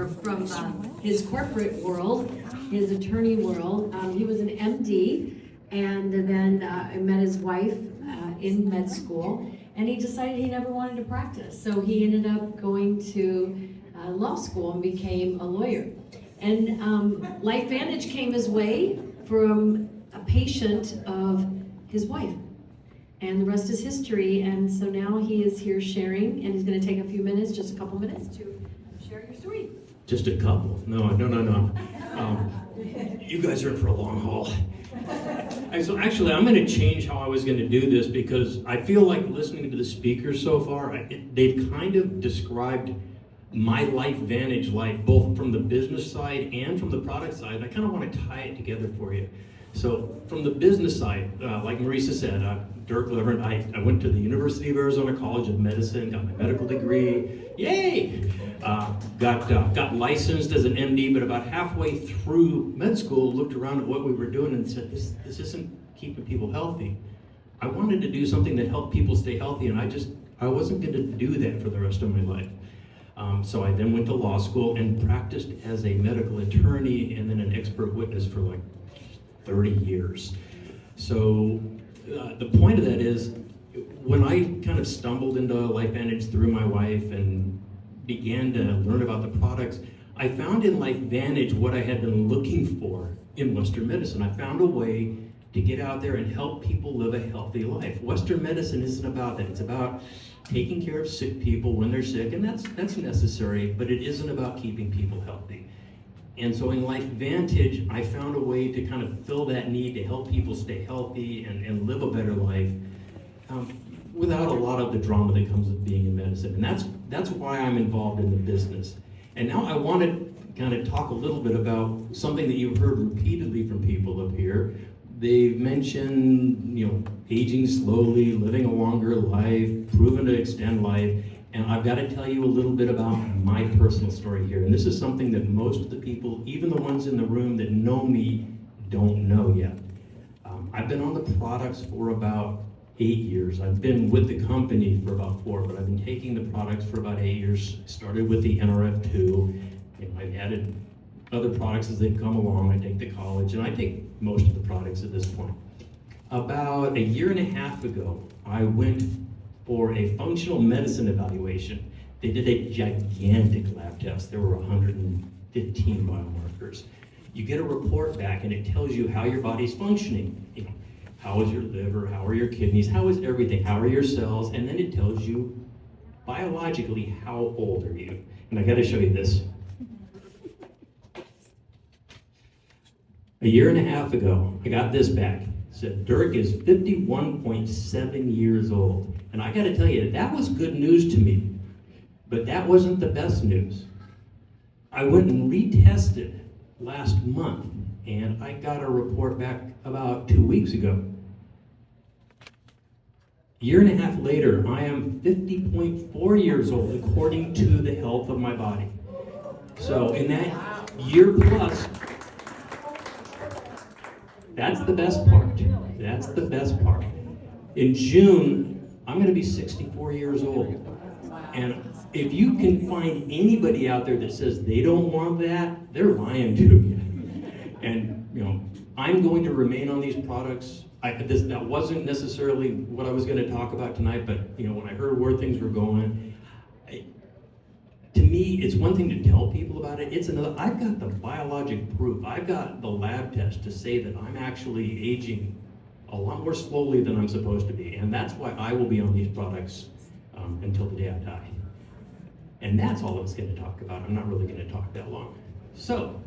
or from his corporate world, his attorney world. He was an MD, and then I met his wife in med school, and he decided he never wanted to practice. So he ended up going to law school and became a lawyer. And LifeVantage came his way from a patient of his wife. And the rest is history. And so now he is here sharing, and he's going to take a few minutes, just a couple minutes, to share your story. Just a couple. No. You guys are in for a long haul. So actually, I'm going to change how I was going to do this, because I feel like listening to the speakers so far, they've kind of described my LifeVantage life, both from the business side and from the product side. I kind of want to tie it together for you. So from the business side, like Marisa said, Dirk, I went to the University of Arizona College of Medicine, got my medical degree, yay! Got licensed as an MD, but about halfway through med school, looked around at what we were doing and said, this isn't keeping people healthy. I wanted to do something that helped people stay healthy, and I wasn't going to do that for the rest of my life. So I then went to law school and practiced as a medical attorney and then an expert witness for like 30 years. So the point of that is, when I kind of stumbled into LifeVantage through my wife and began to learn about the products, I found in LifeVantage what I had been looking for in Western medicine. I found a way to get out there and help people live a healthy life. Western medicine isn't about that. It's about taking care of sick people when they're sick, and that's necessary, but it isn't about keeping people healthy. And so in LifeVantage, I found a way to kind of fill that need to help people stay healthy and live a better life without a lot of the drama that comes with being in medicine. And that's why I'm involved in the business. And now I want to kind of talk a little bit about something that you've heard repeatedly from people up here. They've mentioned, aging slowly, living a longer life, proven to extend life. And I've got to tell you a little bit about my personal story here. And this is something that most of the people, even the ones in the room that know me, don't know yet. I've been on the products for about 8 years. I've been with the company for about 4, but I've been taking the products for about 8 years. Started with the NRF2. I've added other products as they've come along. I take the college, and I take most of the products at this point. About 1.5 years ago, I went for a functional medicine evaluation. They did a gigantic lab test. There were 115 biomarkers. You get a report back, and it tells you how your body's functioning. How is your liver? How are your kidneys? How is everything? How are your cells? And then it tells you biologically how old are you. And I got to show you this. 1.5 years ago, I got this back. It said Dirk is 51.7 years old. And I got to tell you, that was good news to me. But that wasn't the best news. I went and retested last month, and I got a report back about 2 weeks ago. 1.5 years later, I am 50.4 years old according to the health of my body. So in that year plus, that's the best part. That's the best part. In June, I'm going to be 64 years old. And if you can find anybody out there that says they don't want that, they're lying to you. And I'm going to remain on these products. That wasn't necessarily what I was going to talk about tonight, but when I heard where things were going, to me, it's one thing to tell people about it. It's another. I've got the biologic proof. I've got the lab test to say that I'm actually aging a lot more slowly than I'm supposed to be. And that's why I will be on these products until the day I die. And that's all I was going to talk about. I'm not really going to talk that long. So,